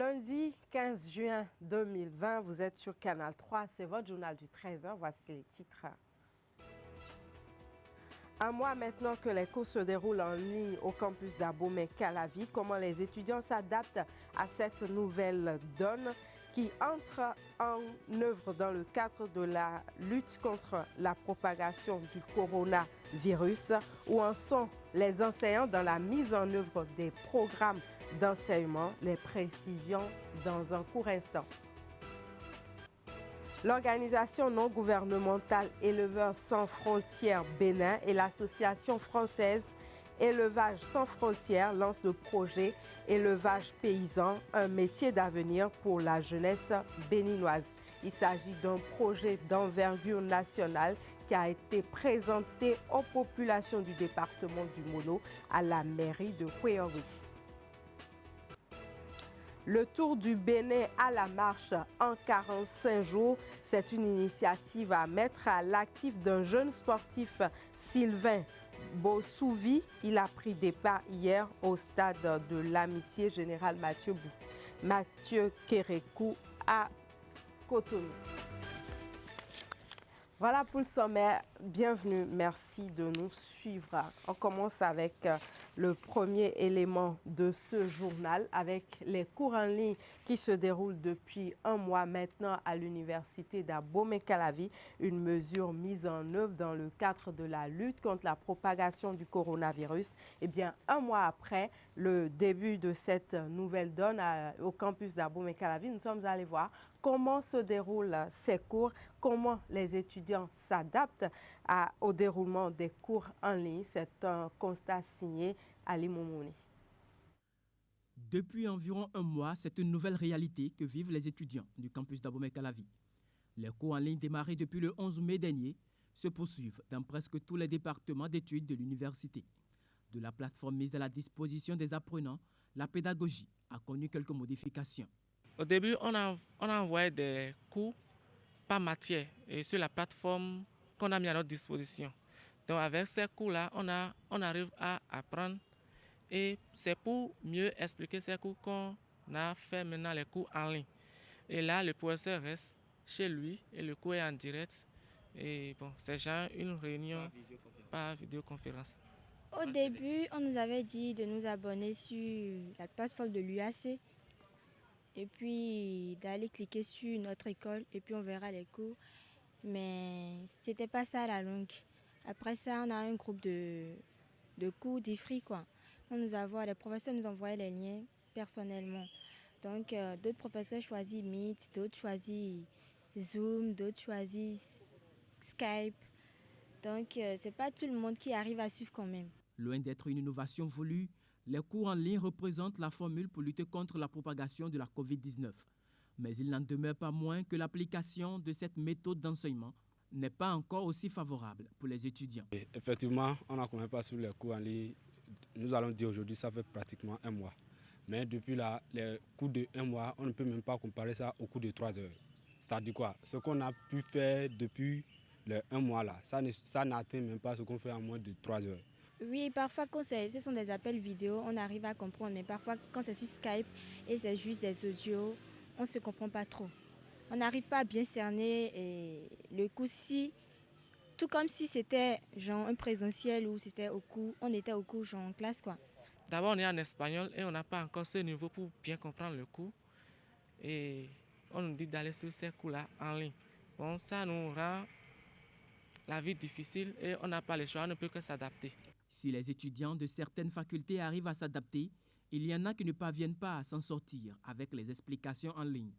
Lundi 15 juin 2020, vous êtes sur Canal 3, c'est votre journal du 13h, voici les titres. Un mois maintenant que les cours se déroulent en ligne au campus d'Abomey-Calavi, comment les étudiants s'adaptent à cette nouvelle donne qui entre en œuvre dans le cadre de la lutte contre la propagation du coronavirus, où en sont les enseignants dans la mise en œuvre des programmes d'enseignement, les précisions dans un court instant. L'organisation non gouvernementale Éleveurs sans frontières Bénin et l'association française Élevage sans frontières lancent le projet Élevage paysan, un métier d'avenir pour la jeunesse béninoise. Il s'agit d'un projet d'envergure nationale qui a été présenté aux populations du département du Mono à la mairie de Huéori. Le Tour du Bénin à la marche en 45 jours, c'est une initiative à mettre à l'actif d'un jeune sportif, Sylvain Bossouvi. Il a pris départ hier au stade de l'Amitié Général Mathieu Kérékou à Cotonou. Voilà pour le sommaire. Bienvenue, merci de nous suivre. On commence avec le premier élément de ce journal, avec les cours en ligne qui se déroulent depuis un mois maintenant à l'université d'Abomey-Calavi, une mesure mise en œuvre dans le cadre de la lutte contre la propagation du coronavirus. Eh bien, un mois après le début de cette nouvelle donne au campus d'Abomey-Calavi, nous sommes allés voir comment se déroulent ces cours, comment les étudiants s'adaptent au déroulement des cours en ligne. C'est un constat signé Ali Moumouni. Depuis environ un mois, c'est une nouvelle réalité que vivent les étudiants du campus d'Abomey-Calavi. Les cours en ligne démarrés depuis le 11 mai dernier se poursuivent dans presque tous les départements d'études de l'université. De la plateforme mise à la disposition des apprenants, la pédagogie a connu quelques modifications. Au début, on a envoyé des cours par matière et sur la plateforme qu'on a mis à notre disposition. Donc avec ces cours-là, on arrive à apprendre et c'est pour mieux expliquer ces cours qu'on a fait maintenant les cours en ligne. Et là, le professeur reste chez lui et le cours est en direct. Et bon, c'est genre une réunion par vidéoconférence. Au début, on nous avait dit de nous abonner sur la plateforme de l'UAC et puis d'aller cliquer sur notre école et puis on verra les cours. Mais c'était pas ça à la longue. Après ça, on a un groupe de cours d'IFRI, quoi. Les professeurs nous envoyaient les liens personnellement. Donc, d'autres professeurs choisissent Meet, d'autres choisissent Zoom, d'autres choisissent Skype. Donc, c'est pas tout le monde qui arrive à suivre quand même. Loin d'être une innovation voulue, les cours en ligne représentent la formule pour lutter contre la propagation de la Covid-19. Mais il n'en demeure pas moins que l'application de cette méthode d'enseignement n'est pas encore aussi favorable pour les étudiants. Et effectivement, on n'a quand même pas sur les cours en ligne. Nous allons dire aujourd'hui, ça fait pratiquement un mois. Mais depuis là, les cours de un mois, on ne peut même pas comparer ça aux cours de 3 heures. C'est-à-dire quoi? Ce qu'on a pu faire depuis le un mois là, ça n'atteint même pas ce qu'on fait en moins de 3 heures. Oui, parfois quand ce sont des appels vidéo, on arrive à comprendre, mais parfois quand c'est sur Skype et c'est juste des audios, on ne se comprend pas trop. On n'arrive pas à bien cerner le coup si, tout comme si c'était genre un présentiel ou c'était au cours, on était au cours genre en classe quoi. D'abord on est en espagnol et on n'a pas encore ce niveau pour bien comprendre le cours. Et on nous dit d'aller sur ces cours-là en ligne. Bon, ça nous rend la vie difficile et on n'a pas le choix, on ne peut que s'adapter. Si les étudiants de certaines facultés arrivent à s'adapter, il y en a qui ne parviennent pas à s'en sortir avec les explications en ligne.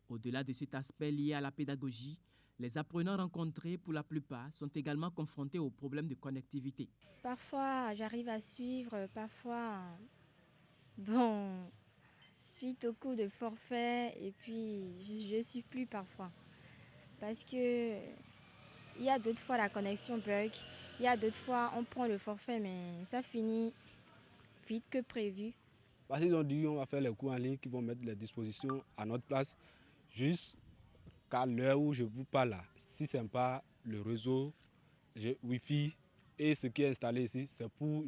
Au-delà de cet aspect lié à la pédagogie, les apprenants rencontrés, pour la plupart, sont également confrontés aux problèmes de connectivité. Parfois, j'arrive à suivre, parfois, suite au coup de forfait, et puis je ne suis plus parfois. Parce que il y a d'autres fois la connexion bug, il y a d'autres fois on prend le forfait, mais ça finit vite que prévu. Parce qu'ils ont dit qu'on va faire les cours en ligne, qu'ils vont mettre les dispositions à notre place, juste qu'à l'heure où je vous parle là, si ce n'est pas le réseau Wi-Fi et ce qui est installé ici, c'est pour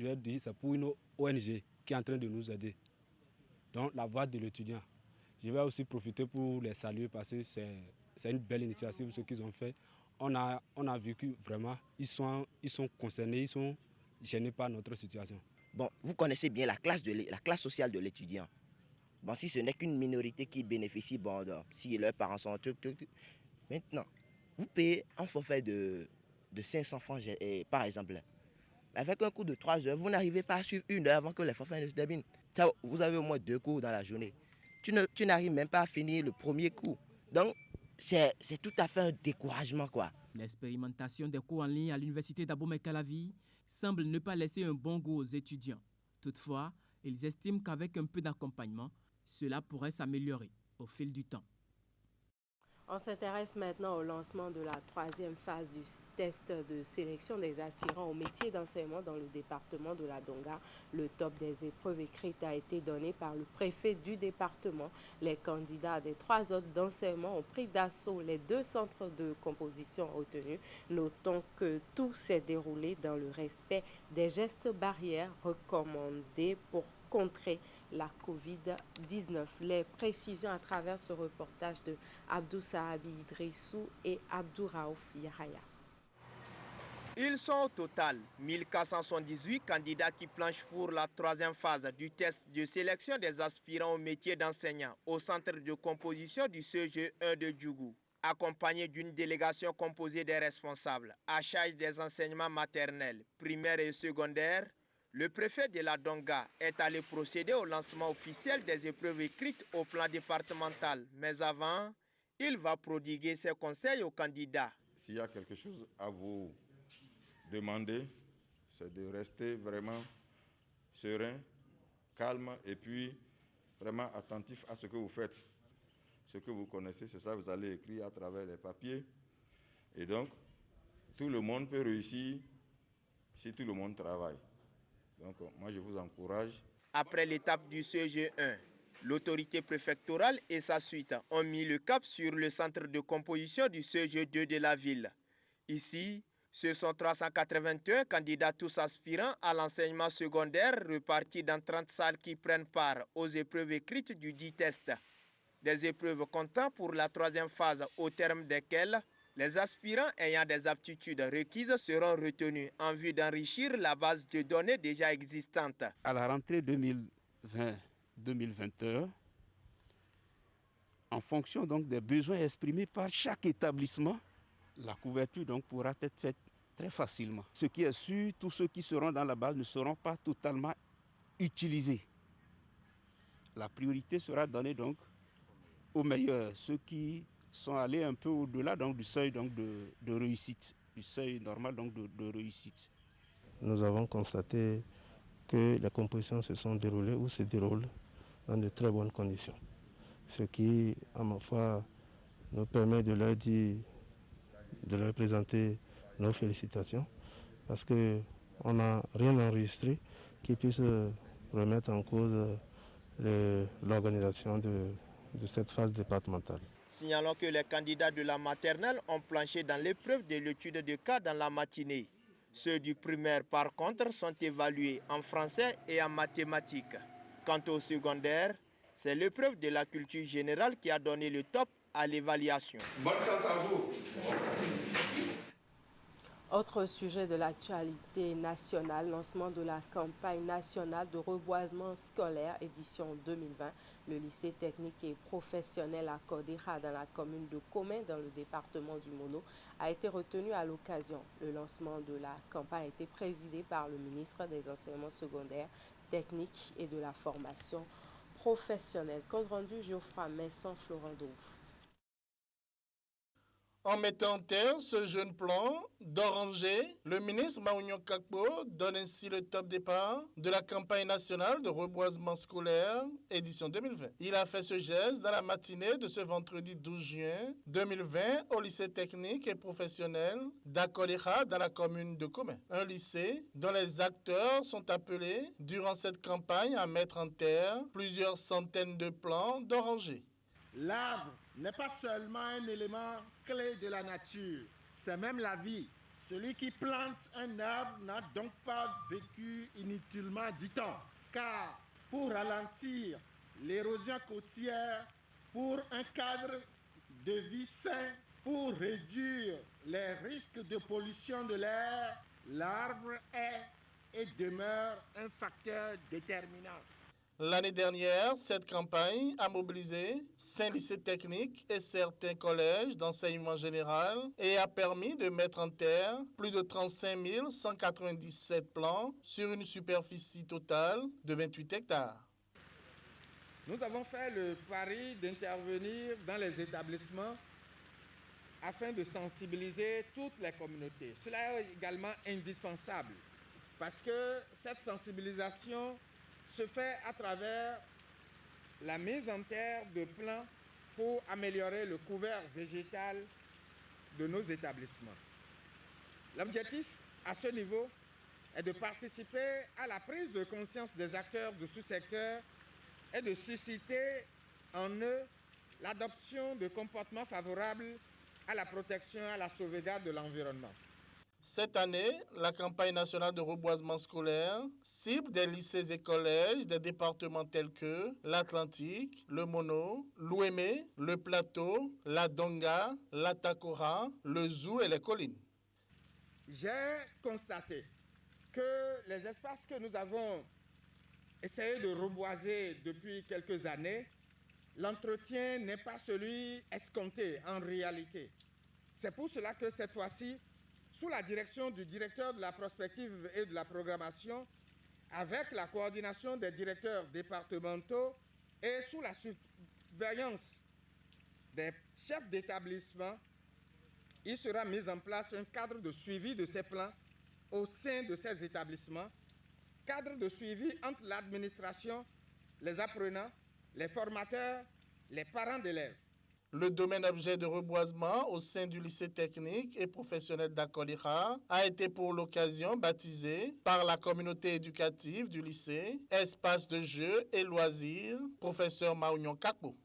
une ONG qui est en train de nous aider. Donc la voix de l'étudiant. Je vais aussi profiter pour les saluer parce que c'est une belle initiative ce qu'ils ont fait. On a vu que vraiment, ils sont concernés, ils sont gênés par notre situation. Bon, vous connaissez bien la classe sociale de l'étudiant. Bon, si ce n'est qu'une minorité qui bénéficie, bon, si leurs parents sont... Maintenant, vous payez un forfait de 500 francs par exemple. Avec un cours de 3 heures, vous n'arrivez pas à suivre 1 heure avant que les forfaits ne se terminent. Vous avez au moins 2 cours dans la journée. Tu n'arrives même pas à finir le premier cours. Donc, c'est tout à fait un découragement, quoi. L'expérimentation des cours en ligne à l'université d'Abomey-Calavi semble ne pas laisser un bon goût aux étudiants. Toutefois, ils estiment qu'avec un peu d'accompagnement, cela pourrait s'améliorer au fil du temps. On s'intéresse maintenant au lancement de la 3e phase du test de sélection des aspirants au métier d'enseignement dans le département de la Donga. Le top des épreuves écrites a été donné par le préfet du département. Les candidats des 3 autres d'enseignement ont pris d'assaut les 2 centres de composition retenus. Notons que tout s'est déroulé dans le respect des gestes barrières recommandés pour contrer la Covid-19. Les précisions à travers ce reportage de Abdou Sahabi Idrissou et Abdou Raouf Yahaya. Ils sont au total 1478 candidats qui planchent pour la 3e phase du test de sélection des aspirants au métier d'enseignant au centre de composition du CEGE 1 de Djougou, accompagné d'une délégation composée des responsables à charge des enseignements maternels, primaires et secondaires. Le préfet de la Donga est allé procéder au lancement officiel des épreuves écrites au plan départemental. Mais avant, il va prodiguer ses conseils aux candidats. S'il y a quelque chose à vous demander, c'est de rester vraiment serein, calme et puis vraiment attentif à ce que vous faites. Ce que vous connaissez, c'est ça que vous allez écrire à travers les papiers. Et donc, tout le monde peut réussir si tout le monde travaille. Donc, moi, je vous encourage. Après l'étape du CEGE 1, l'autorité préfectorale et sa suite ont mis le cap sur le centre de composition du CEGE 2 de la ville. Ici, ce sont 381 candidats tous aspirants à l'enseignement secondaire repartis dans 30 salles qui prennent part aux épreuves écrites du dit test. Des épreuves comptant pour la 3e phase au terme desquelles les aspirants ayant des aptitudes requises seront retenus en vue d'enrichir la base de données déjà existante. À la rentrée 2020-2021, en fonction donc des besoins exprimés par chaque établissement, la couverture donc pourra être faite très facilement. Ce qui est sûr, tous ceux qui seront dans la base ne seront pas totalement utilisés. La priorité sera donnée donc aux meilleurs, ceux qui sont allés un peu au-delà donc, du seuil donc, de réussite, du seuil normal donc, de réussite. Nous avons constaté que les compositions se sont déroulées ou se déroulent dans de très bonnes conditions. Ce qui, à ma foi, nous permet de leur dire, de leur présenter nos félicitations parce qu'on n'a rien enregistré qui puisse remettre en cause l'organisation de cette phase départementale. Signalons que les candidats de la maternelle ont planché dans l'épreuve de l'étude de cas dans la matinée. Ceux du primaire, par contre, sont évalués en français et en mathématiques. Quant au secondaire, c'est l'épreuve de la culture générale qui a donné le top à l'évaluation. Bonne chance à vous. Autre sujet de l'actualité nationale, lancement de la campagne nationale de reboisement scolaire édition 2020. Le lycée technique et professionnel à Kodera dans la commune de Komé dans le département du Mono a été retenu à l'occasion. Le lancement de la campagne a été présidé par le ministre des enseignements secondaires, techniques et de la formation professionnelle. Compte rendu Geoffroy Messon, Florent Douf. En mettant en terre ce jeune plan d'Oranger, le ministre Maounion Kakpo donne ainsi le top départ de la campagne nationale de reboisement scolaire édition 2020. Il a fait ce geste dans la matinée de ce vendredi 12 juin 2020 au lycée technique et professionnel d'Akodera dans la commune de Komé. Un lycée dont les acteurs sont appelés durant cette campagne à mettre en terre plusieurs centaines de plants d'Oranger. L'arbre n'est pas seulement un élément clé de la nature, c'est même la vie. Celui qui plante un arbre n'a donc pas vécu inutilement, dit-on, car pour ralentir l'érosion côtière, pour un cadre de vie sain, pour réduire les risques de pollution de l'air, l'arbre est et demeure un facteur déterminant. L'année dernière, cette campagne a mobilisé 5 lycées techniques et certains collèges d'enseignement général et a permis de mettre en terre plus de 35 197 plants sur une superficie totale de 28 hectares. Nous avons fait le pari d'intervenir dans les établissements afin de sensibiliser toutes les communautés. Cela est également indispensable parce que cette sensibilisation se fait à travers la mise en terre de plants pour améliorer le couvert végétal de nos établissements. L'objectif à ce niveau est de participer à la prise de conscience des acteurs de ce secteur et de susciter en eux l'adoption de comportements favorables à la protection et à la sauvegarde de l'environnement. Cette année, la campagne nationale de reboisement scolaire cible des lycées et collèges des départements tels que l'Atlantique, le Mono, l'Ouémé, le Plateau, la Donga, la Takora, le Zou et les collines. J'ai constaté que les espaces que nous avons essayé de reboiser depuis quelques années, l'entretien n'est pas celui escompté en réalité. C'est pour cela que cette fois-ci, sous la direction du directeur de la prospective et de la programmation, avec la coordination des directeurs départementaux et sous la surveillance des chefs d'établissement, il sera mis en place un cadre de suivi de ces plans au sein de ces établissements, cadre de suivi entre l'administration, les apprenants, les formateurs, les parents d'élèves. Le domaine objet de reboisement au sein du lycée technique et professionnel d'Akolira a été pour l'occasion baptisé par la communauté éducative du lycée Espace de jeux et loisirs, professeur Maounion Kakpo.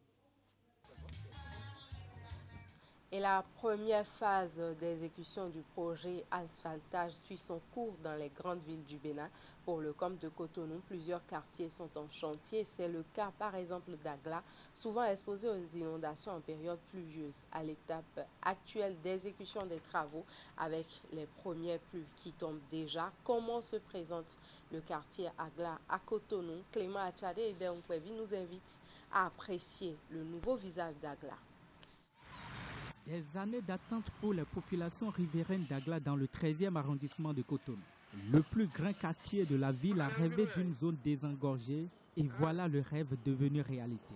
Et la première phase d'exécution du projet asphaltage suit son cours dans les grandes villes du Bénin. Pour le COM de Cotonou, plusieurs quartiers sont en chantier. C'est le cas par exemple d'Agla, souvent exposé aux inondations en période pluvieuse. À l'étape actuelle d'exécution des travaux, avec les premières pluies qui tombent déjà, comment se présente le quartier Agla à Cotonou? Clément Achade et Deonkwevi nous invitent à apprécier le nouveau visage d'Agla. Des années d'attente pour les populations riveraines d'Agla dans le 13e arrondissement de Cotonou. Le plus grand quartier de la ville a rêvé d'une zone désengorgée et voilà le rêve devenu réalité.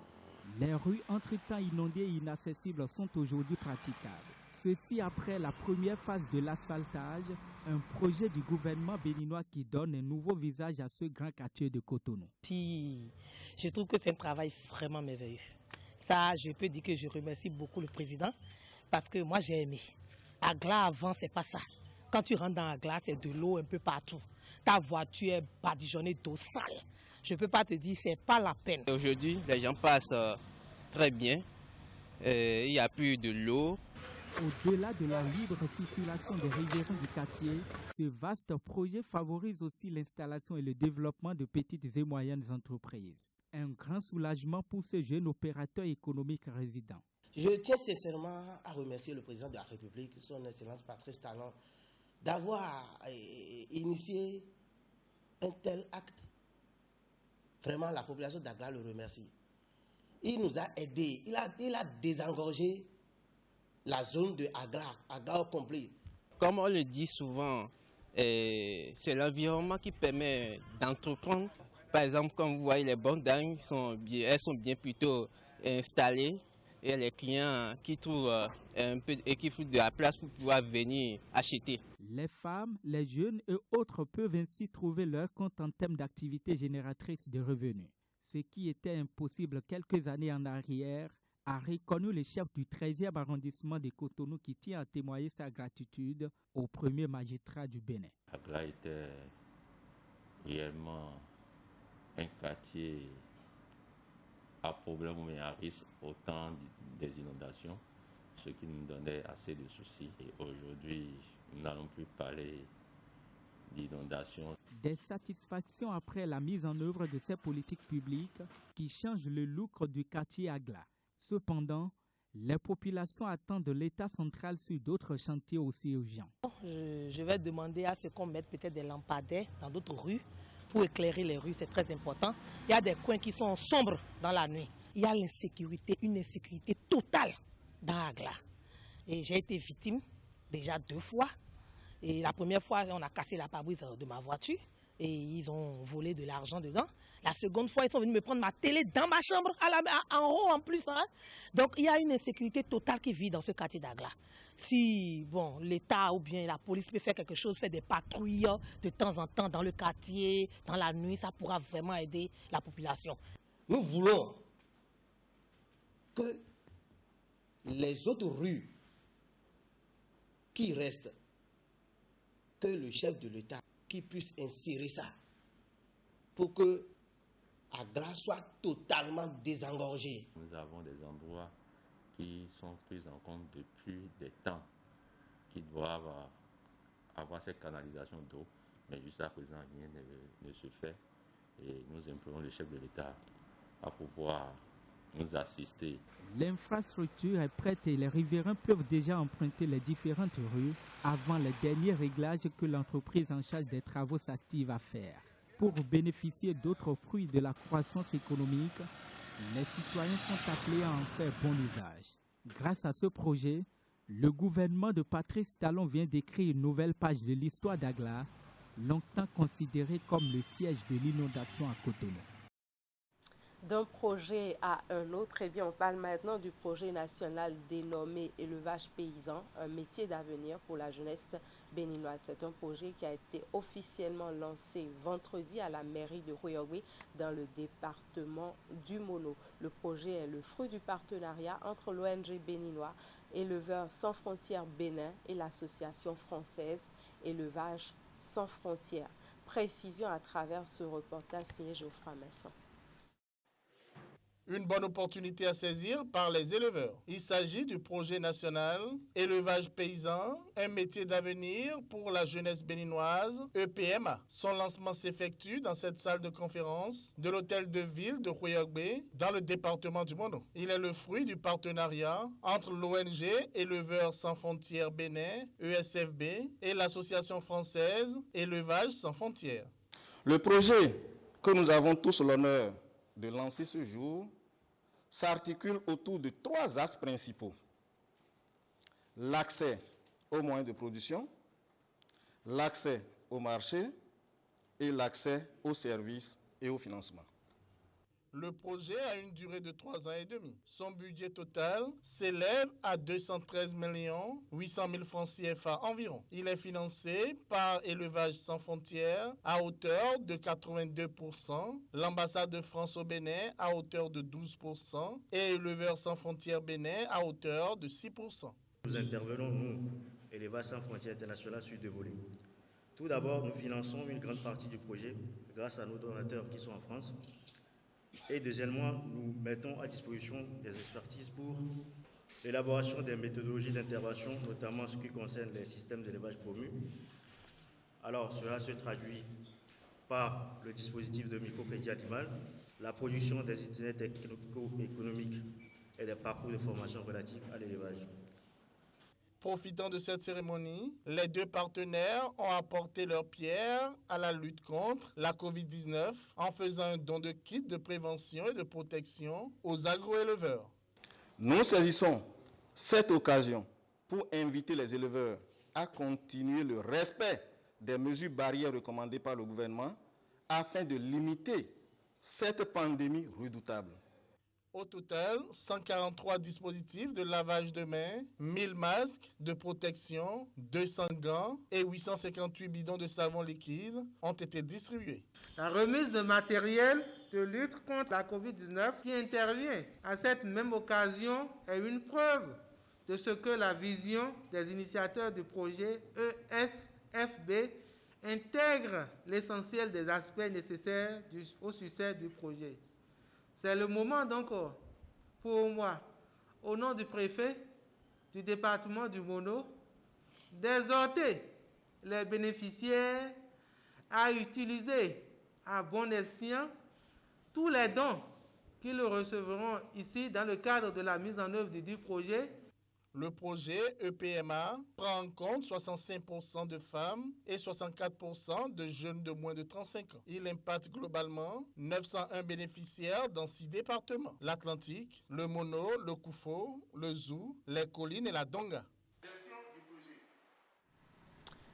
Les rues entre-temps inondées et inaccessibles sont aujourd'hui praticables. Ceci après la première phase de l'asphaltage, un projet du gouvernement béninois qui donne un nouveau visage à ce grand quartier de Cotonou. Je trouve que c'est un travail vraiment merveilleux. Ça, je peux dire que je remercie beaucoup le président. Parce que moi j'ai aimé. Agla avant, c'est pas ça. Quand tu rentres dans Agla, c'est de l'eau un peu partout. Ta voiture est badigeonnée d'eau sale. Je ne peux pas te dire, c'est pas la peine. Aujourd'hui, les gens passent très bien. Il n'y a plus de l'eau. Au-delà de la libre circulation des riverains du quartier, ce vaste projet favorise aussi l'installation et le développement de petites et moyennes entreprises. Un grand soulagement pour ces jeunes opérateurs économiques résidents. Je tiens sincèrement à remercier le président de la République, son Excellence Patrice Talon, d'avoir initié un tel acte. Vraiment, la population d'Agla le remercie. Il nous a aidés, il a désengorgé la zone de Agla au complet. Comme on le dit souvent, c'est l'environnement qui permet d'entreprendre. Par exemple, comme vous voyez, les bandes elles sont bien plutôt installées. Et les clients qui trouvent un peu de la place pour pouvoir venir acheter. Les femmes, les jeunes et autres peuvent ainsi trouver leur compte en termes d'activités génératrices de revenus. Ce qui était impossible quelques années en arrière, a reconnu le chef du 13e arrondissement de Cotonou qui tient à témoigner sa gratitude au premier magistrat du Bénin. Agla était réellement un quartier à problème ou à risque au temps des inondations, ce qui nous donnait assez de soucis. Et aujourd'hui, nous n'allons plus parler d'inondations. Des satisfactions après la mise en œuvre de ces politiques publiques qui changent le look du quartier Agla. Cependant, les populations attendent de l'État central sur d'autres chantiers aussi urgents. Je vais demander à ce qu'on mette peut-être des lampadaires dans d'autres rues pour éclairer les rues, c'est très important. Il y a des coins qui sont sombres dans la nuit. Il y a l'insécurité, une insécurité totale dans Agla. Et j'ai été victime déjà 2 fois. Et la première fois, on a cassé la pare-brise de ma voiture et ils ont volé de l'argent dedans. La seconde fois, ils sont venus me prendre ma télé dans ma chambre, en haut en plus. Hein. Donc il y a une insécurité totale qui vit dans ce quartier d'Agla. Si l'État ou bien la police peut faire quelque chose, faire des patrouilles de temps en temps dans le quartier, dans la nuit, ça pourra vraiment aider la population. Nous voulons que les autres rues qui restent, que le chef de l'État qui puisse insérer ça pour que Agla soit totalement désengorgé. Nous avons des endroits qui sont pris en compte depuis des temps, qui doivent avoir cette canalisation d'eau, mais jusqu'à présent rien ne se fait et nous implorons le chef de l'État à pouvoir nous assister. L'infrastructure est prête et les riverains peuvent déjà emprunter les différentes rues avant les derniers réglages que l'entreprise en charge des travaux s'active à faire. Pour bénéficier d'autres fruits de la croissance économique, les citoyens sont appelés à en faire bon usage. Grâce à ce projet, le gouvernement de Patrice Talon vient d'écrire une nouvelle page de l'histoire d'Agla, longtemps considérée comme le siège de l'inondation à Cotonou. D'un projet à un autre, eh bien, on parle maintenant du projet national dénommé Élevage paysan, un métier d'avenir pour la jeunesse béninoise. C'est un projet qui a été officiellement lancé vendredi à la mairie de Rouyogue dans le département du Mono. Le projet est le fruit du partenariat entre l'ONG béninois Éleveurs sans frontières Bénin et l'association française Élevage sans frontières. Précision à travers ce reportage signé Geoffroy Messon. Une bonne opportunité à saisir par les éleveurs. Il s'agit du projet national Élevage paysan, un métier d'avenir pour la jeunesse béninoise, EPMA. Son lancement s'effectue dans cette salle de conférence de l'hôtel de ville de Rouyogue, dans le département du Mono. Il est le fruit du partenariat entre l'ONG Éleveurs sans frontières Bénin, ESFB, et l'association française Élevage sans frontières. Le projet que nous avons tous l'honneur de lancer ce jour s'articule autour de 3 axes principaux. L'accès aux moyens de production, l'accès au marché et l'accès aux services et au financement. Le projet a une durée de 3 ans et demi. Son budget total s'élève à 213 800 000 francs CFA environ. Il est financé par Élevage sans frontières à hauteur de 82%, l'ambassade de France au Bénin à hauteur de 12% et Éleveurs sans frontières Bénin à hauteur de 6%. Nous intervenons, nous, Élevage sans frontières internationales, sur 2 volets. Tout d'abord, nous finançons une grande partie du projet grâce à nos donateurs qui sont en France. Et deuxièmement, nous mettons à disposition des expertises pour l'élaboration des méthodologies d'intervention, notamment en ce qui concerne les systèmes d'élevage promus. Alors, cela se traduit par le dispositif de microcrédit animal, la production des itinéraires technico-économiques et des parcours de formation relatifs à l'élevage. Profitant de cette cérémonie, les 2 partenaires ont apporté leur pierre à la lutte contre la COVID-19 en faisant un don de kits de prévention et de protection aux agroéleveurs. Nous saisissons cette occasion pour inviter les éleveurs à continuer le respect des mesures barrières recommandées par le gouvernement afin de limiter cette pandémie redoutable. Au total, 143 dispositifs de lavage de mains, 1000 masques de protection, 200 gants et 858 bidons de savon liquide ont été distribués. La remise de matériel de lutte contre la COVID-19 qui intervient à cette même occasion est une preuve de ce que la vision des initiateurs du projet ESFB intègre l'essentiel des aspects nécessaires au succès du projet. C'est le moment donc pour moi, au nom du préfet du département du Mono, d'exhorter les bénéficiaires à utiliser à bon escient tous les dons qui le recevront ici dans le cadre de la mise en œuvre du projet. Le projet EPMA prend en compte 65% de femmes et 64% de jeunes de moins de 35 ans. Il impacte globalement 901 bénéficiaires dans 6 départements: l'Atlantique, le Mono, le Koufo, le Zou, les Collines et la Donga.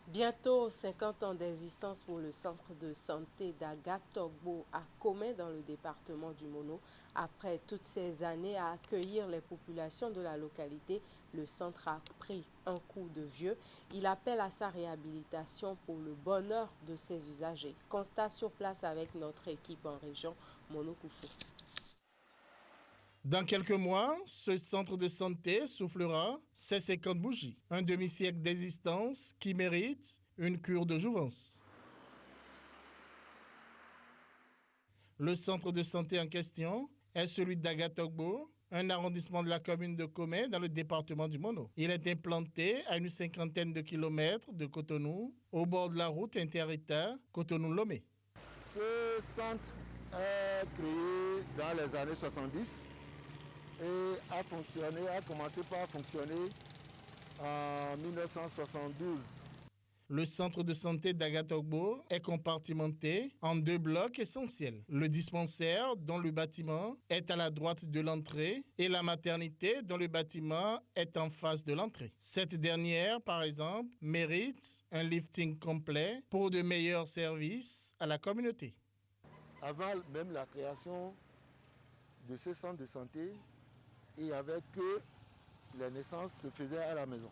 Bientôt 50 ans d'existence pour le centre de santé d'Agatogbo à Komé dans le département du Mono. Après toutes ces années à accueillir les populations de la localité, le centre a pris un coup de vieux. Il appelle à sa réhabilitation pour le bonheur de ses usagers. Constat sur place avec notre équipe en région Mono Koufo. Dans quelques mois, ce centre de santé soufflera ses 50 bougies, un demi-siècle d'existence qui mérite une cure de jouvence. Le centre de santé en question est celui d'Agatogbo, un arrondissement de la commune de Komé dans le département du Mono. Il est implanté à une 50aine de kilomètres de Cotonou, au bord de la route inter-État Cotonou-Lomé. Ce centre est créé dans les années 70 et a commencé par fonctionner en 1972. Le centre de santé d'Agatogbo est compartimenté en 2 blocs essentiels. Le dispensaire, dont le bâtiment est à la droite de l'entrée, et la maternité, dont le bâtiment est en face de l'entrée. Cette dernière, par exemple, mérite un lifting complet pour de meilleurs services à la communauté. Avant même la création de ce centre de santé, il n'y avait que les naissances se faisaient à la maison.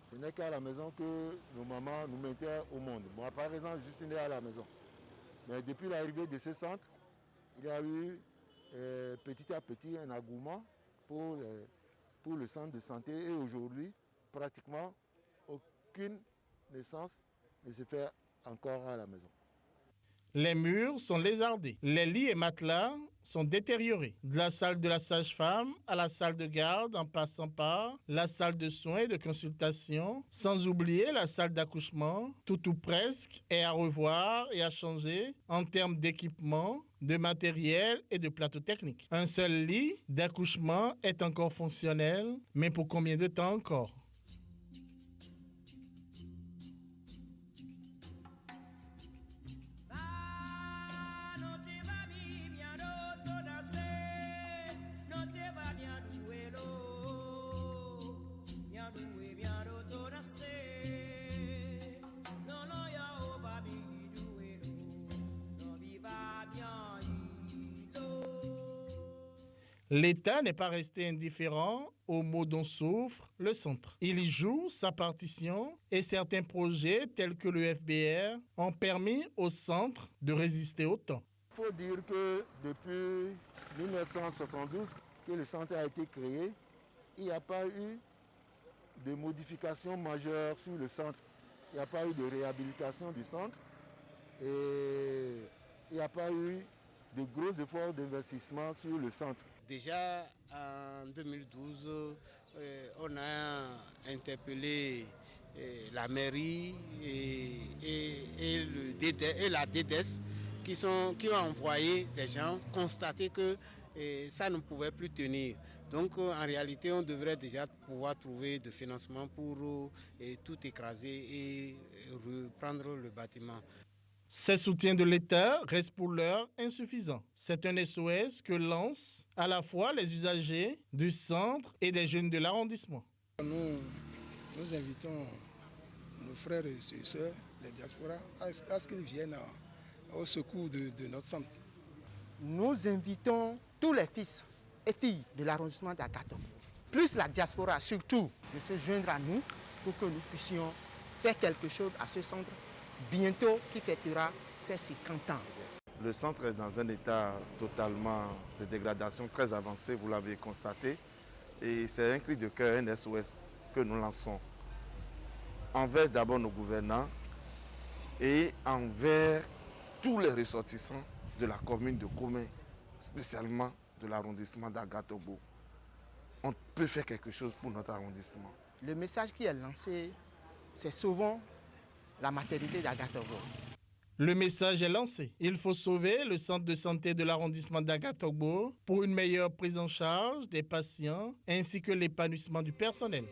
Ce n'est qu'à la maison que nos mamans nous mettaient au monde. Moi, par exemple, je suis né à la maison. Mais depuis l'arrivée de ce centre, il y a eu petit à petit un engouement pour le centre de santé. Et aujourd'hui, pratiquement aucune naissance ne se fait encore à la maison. Les murs sont lézardés. Les lits et matelas sont détériorés. De la salle de la sage-femme à la salle de garde, en passant par la salle de soins et de consultation, sans oublier la salle d'accouchement, tout ou presque est à revoir et à changer en termes d'équipement, de matériel et de plateau technique. Un seul lit d'accouchement est encore fonctionnel, mais pour combien de temps encore ? L'État n'est pas resté indifférent aux maux dont souffre le centre. Il y joue sa partition et certains projets tels que le FBR ont permis au centre de résister au temps. Il faut dire que depuis 1972 que le centre a été créé, il n'y a pas eu de modifications majeures sur le centre. Il n'y a pas eu de réhabilitation du centre et il n'y a pas eu de gros efforts d'investissement sur le centre. Déjà en 2012, on a interpellé la mairie et la DDES qui ont envoyé des gens constater que ça ne pouvait plus tenir. Donc en réalité, on devrait déjà pouvoir trouver de financement pour tout écraser et reprendre le bâtiment. Ces soutiens de l'État restent pour l'heure insuffisants. C'est un SOS que lancent à la fois les usagers du centre et des jeunes de l'arrondissement. Nous invitons nos frères et sœurs, les diasporas, à ce qu'ils viennent au secours de notre centre. Nous invitons tous les fils et filles de l'arrondissement d'Agatogbo, plus la diaspora surtout, de se joindre à nous pour que nous puissions faire quelque chose à ce centre bientôt qui fêtera ses 50 ans. Le centre est dans un état totalement de dégradation très avancé, vous l'avez constaté. Et c'est un cri de cœur, un SOS que nous lançons envers d'abord nos gouvernants et envers tous les ressortissants de la commune de Komé, spécialement de l'arrondissement d'Agatogbo. On peut faire quelque chose pour notre arrondissement. Le message qui est lancé, c'est sauvons la maternité d'Agatogbo. Le message est lancé. Il faut sauver le centre de santé de l'arrondissement d'Agatogbo pour une meilleure prise en charge des patients ainsi que l'épanouissement du personnel.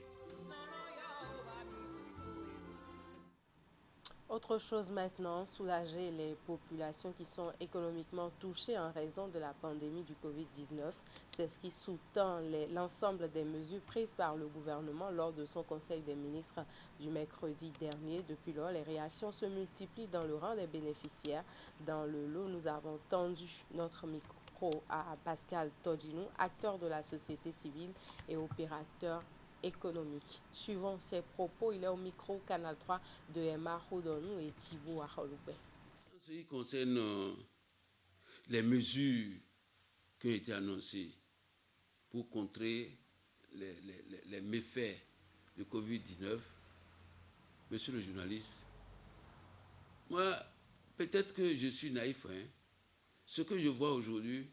Autre chose maintenant, soulager les populations qui sont économiquement touchées en raison de la pandémie du Covid-19. C'est ce qui sous-tend l'ensemble des mesures prises par le gouvernement lors de son conseil des ministres du mercredi dernier. Depuis lors, les réactions se multiplient dans le rang des bénéficiaires. Dans le lot, nous avons tendu notre micro à Pascal Todinou, acteur de la société civile et opérateur économique. Suivant ses propos, il est au micro Canal 3 de Emma Rodonou et Thibaut Aroubé. En ce qui concerne les mesures qui ont été annoncées pour contrer les méfaits du Covid-19, monsieur le journaliste, moi, peut-être que je suis naïf, hein. Ce que je vois aujourd'hui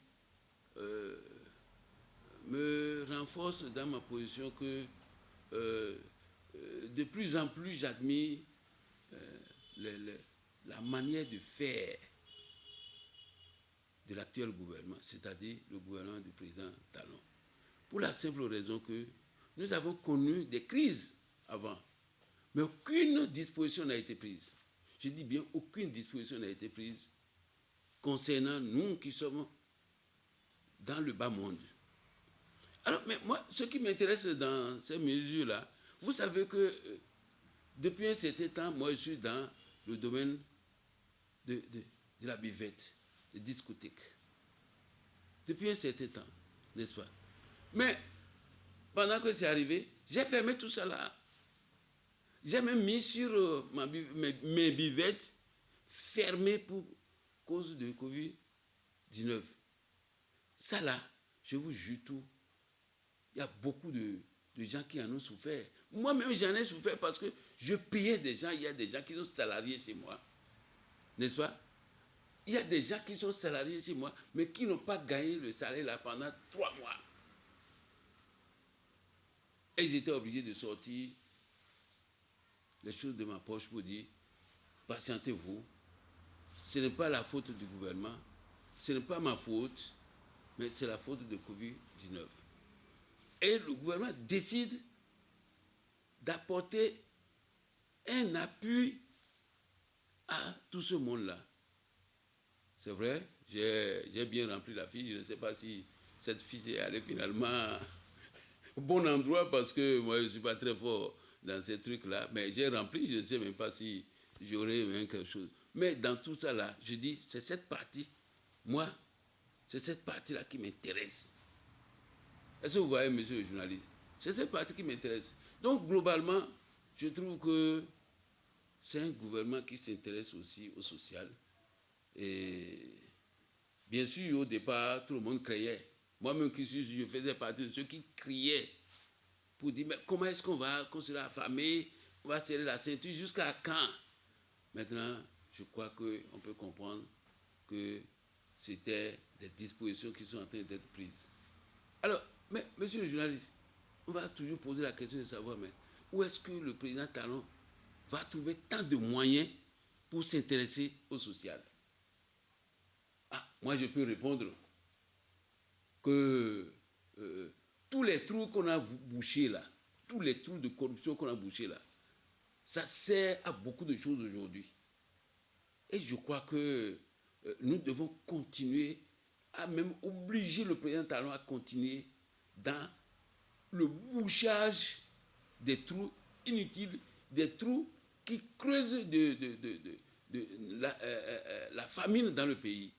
me renforce dans ma position que de plus en plus j'admire la manière de faire de l'actuel gouvernement, c'est-à-dire le gouvernement du président Talon. Pour la simple raison que nous avons connu des crises avant, mais aucune disposition n'a été prise. Je dis bien aucune disposition n'a été prise concernant nous qui sommes dans le bas monde. Alors, mais moi, ce qui m'intéresse dans ces mesures-là, vous savez que depuis un certain temps, moi, je suis dans le domaine de la buvette, des discothèques. Depuis un certain temps, n'est-ce pas? Mais, pendant que c'est arrivé, j'ai fermé tout ça là. J'ai même mis sur mes buvettes fermées pour cause de Covid-19. Ça là, je vous jure tout. Il y a beaucoup de gens qui en ont souffert. Moi-même, j'en ai souffert parce que je payais des gens. Il y a des gens qui sont salariés chez moi. N'est-ce pas? Il y a des gens qui sont salariés chez moi, mais qui n'ont pas gagné le salaire là pendant 3 mois. Et j'étais obligé de sortir les choses de ma poche pour dire, patientez-vous. Ce n'est pas la faute du gouvernement. Ce n'est pas ma faute, mais c'est la faute de Covid-19. Et le gouvernement décide d'apporter un appui à tout ce monde-là. C'est vrai, j'ai bien rempli la fiche. Je ne sais pas si cette fiche est allée finalement au bon endroit parce que moi, je ne suis pas très fort dans ces trucs-là. Mais j'ai rempli, je ne sais même pas si j'aurais même quelque chose. Mais dans tout ça là, je dis, c'est cette partie, moi, c'est cette partie-là qui m'intéresse. Est-ce que vous voyez, monsieur le journaliste? C'est cette partie qui m'intéresse. Donc, globalement, je trouve que c'est un gouvernement qui s'intéresse aussi au social. Et bien sûr, au départ, tout le monde criait. Moi-même, je faisais partie de ceux qui criaient pour dire, mais comment est-ce qu'on va considérer affamé? On va serrer la ceinture jusqu'à quand? Maintenant, je crois qu'on peut comprendre que c'était des dispositions qui sont en train d'être prises. Alors, mais, monsieur le journaliste, on va toujours poser la question de savoir, mais où est-ce que le président Talon va trouver tant de moyens pour s'intéresser au social? Ah, moi, je peux répondre que tous les trous qu'on a bouchés là, tous les trous de corruption qu'on a bouchés là, ça sert à beaucoup de choses aujourd'hui. Et je crois que nous devons continuer à même obliger le président Talon à continuer dans le bouchage des trous inutiles, des trous qui creusent la famine dans le pays.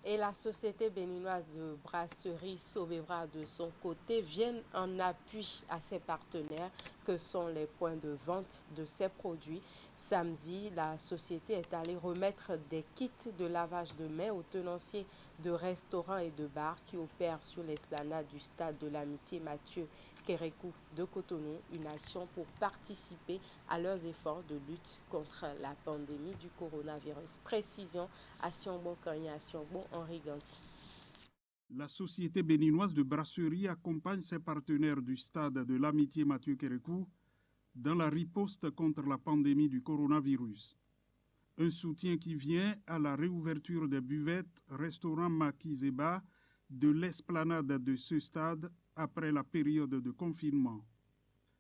Et la société béninoise de brasserie Sobevra de son côté vient en appui à ses partenaires que sont les points de vente de ses produits. Samedi, la société est allée remettre des kits de lavage de mains aux tenanciers de restaurants et de bars qui opèrent sur l'esplanade du stade de l'Amitié Mathieu Kérékou de Cotonou, une action pour participer à leurs efforts de lutte contre la pandémie du coronavirus. Précision à Siongbon Kanya, Siongbon Henri Ganti. La société béninoise de brasserie accompagne ses partenaires du stade de l'Amitié Mathieu Kérékou dans la riposte contre la pandémie du coronavirus. Un soutien qui vient à la réouverture des buvettes, restaurants maquis et bars de l'esplanade de ce stade après la période de confinement.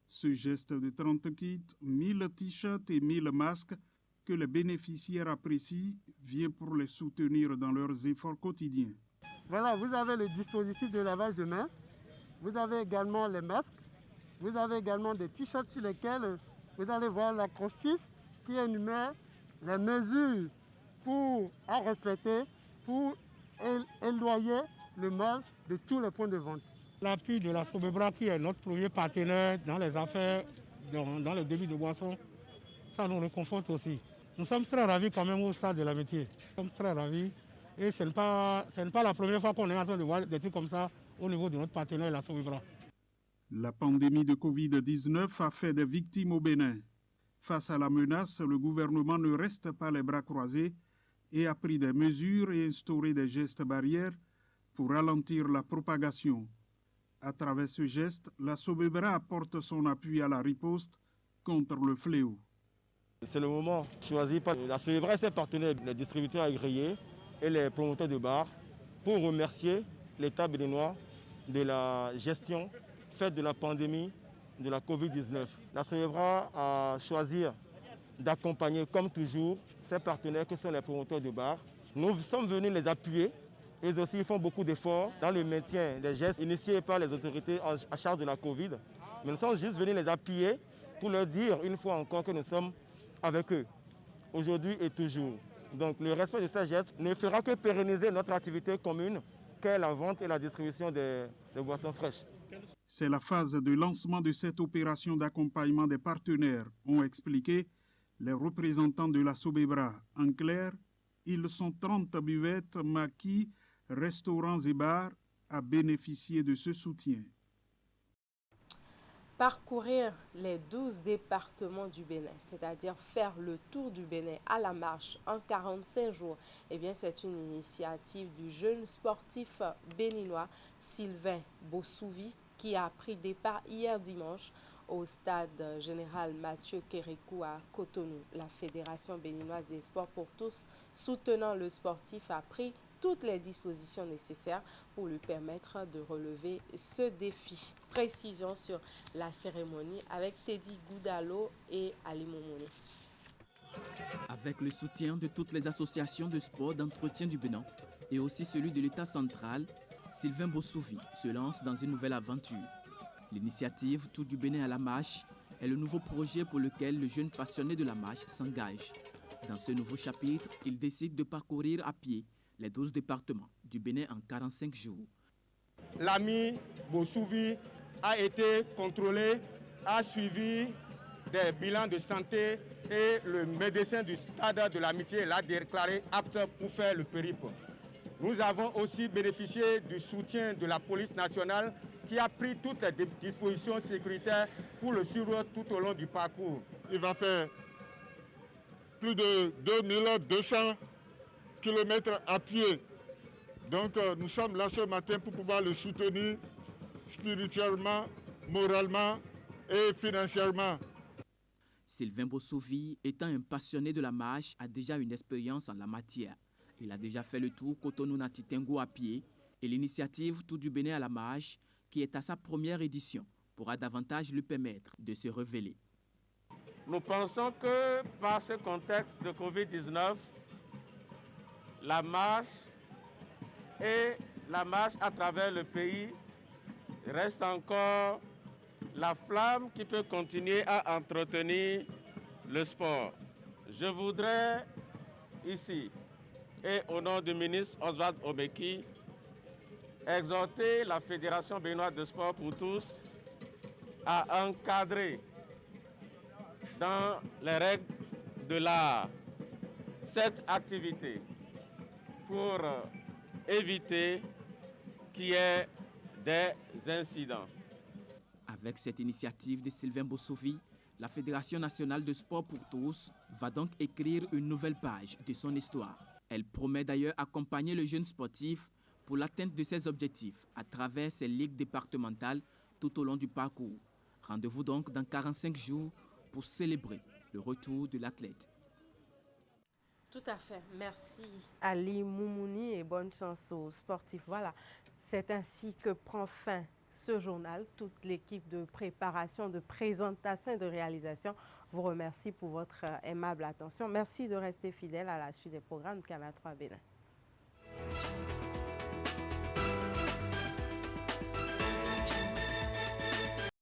Ce geste de 30 kits, 1000 t-shirts et 1000 masques que les bénéficiaires apprécient vient pour les soutenir dans leurs efforts quotidiens. Voilà, vous avez le dispositif de lavage de mains, vous avez également les masques, vous avez également des t-shirts sur lesquels vous allez voir l'acrostiche qui énumère les mesures à respecter pour éloigner le mal de tous les points de vente. L'appui de la Sobebra qui est notre premier partenaire dans les affaires, dans le débit de boissons, ça nous réconforte aussi. Nous sommes très ravis quand même au stade de l'amitié. Nous sommes très ravis et ce n'est pas la première fois qu'on est en train de voir des trucs comme ça au niveau de notre partenaire, la Sobebra. La pandémie de Covid-19 a fait des victimes au Bénin. Face à la menace, le gouvernement ne reste pas les bras croisés et a pris des mesures et instauré des gestes barrières pour ralentir la propagation. À travers ce geste, la Sobebra apporte son appui à la riposte contre le fléau. C'est le moment choisi par la Sobebra et ses partenaires, les distributeurs agréés et les promoteurs de bars, pour remercier l'État béninois de la gestion faite de la pandémie de la Covid-19. La Sobebra a choisi d'accompagner, comme toujours, ses partenaires qui sont les promoteurs de bars. Nous sommes venus les appuyer. Ils aussi ils font beaucoup d'efforts dans le maintien des gestes initiés par les autorités à charge de la Covid. Mais nous sommes juste venus les appuyer pour leur dire une fois encore que nous sommes avec eux, aujourd'hui et toujours. Donc le respect de ces gestes ne fera que pérenniser notre activité commune, qu'est la vente et la distribution des boissons fraîches. C'est la phase de lancement de cette opération d'accompagnement des partenaires, ont expliqué les représentants de la Sobebra. En clair, ils sont 30 buvettes, maquis, restaurants et bars à bénéficier de ce soutien. Parcourir les 12 départements du Bénin, c'est-à-dire faire le tour du Bénin à la marche en 45 jours, eh bien c'est une initiative du jeune sportif béninois Sylvain Bossouvi qui a pris départ hier dimanche au stade général Mathieu Kérékou à Cotonou. La Fédération béninoise des sports pour tous soutenant le sportif a pris toutes les dispositions nécessaires pour lui permettre de relever ce défi. Précision sur la cérémonie avec Teddy Goudalo et Ali Momoni. Avec le soutien de toutes les associations de sport d'entretien du Bénin et aussi celui de l'État central, Sylvain Bossouvi se lance dans une nouvelle aventure. L'initiative Tour du Bénin à la marche est le nouveau projet pour lequel le jeune passionné de la marche s'engage. Dans ce nouveau chapitre, il décide de parcourir à pied les 12 départements du Bénin en 45 jours. L'ami Bossouvi a été contrôlé, a suivi des bilans de santé et le médecin du stade de l'amitié l'a déclaré apte pour faire le périple. Nous avons aussi bénéficié du soutien de la police nationale qui a pris toutes les dispositions sécuritaires pour le suivre tout au long du parcours. Il va faire plus de 2200 kilomètres à pied. Donc nous sommes là ce matin pour pouvoir le soutenir spirituellement, moralement et financièrement. Sylvain Bossouvi, étant un passionné de la marche, a déjà une expérience en la matière. Il a déjà fait le tour Cotonou-Natitengo à pied et l'initiative Tour du Bénin à la marche, qui est à sa première édition, pourra davantage lui permettre de se révéler. Nous pensons que par ce contexte de Covid-19, la marche à travers le pays reste encore la flamme qui peut continuer à entretenir le sport. Je voudrais ici, et au nom du ministre Oswald Obeki, exhorter la Fédération béninoise de sport pour tous à encadrer dans les règles de l'art cette activité pour éviter qu'il y ait des incidents. Avec cette initiative de Sylvain Bossouvi, la Fédération nationale de sport pour tous va donc écrire une nouvelle page de son histoire. Elle promet d'ailleurs accompagner le jeune sportif pour l'atteinte de ses objectifs à travers ses ligues départementales tout au long du parcours. Rendez-vous donc dans 45 jours pour célébrer le retour de l'athlète. Tout à fait. Merci Ali Moumouni et bonne chance aux sportifs. Voilà, c'est ainsi que prend fin ce journal. Toute l'équipe de préparation, de présentation et de réalisation vous remercie pour votre aimable attention. Merci de rester fidèle à la suite des programmes de Canal 3 Bénin.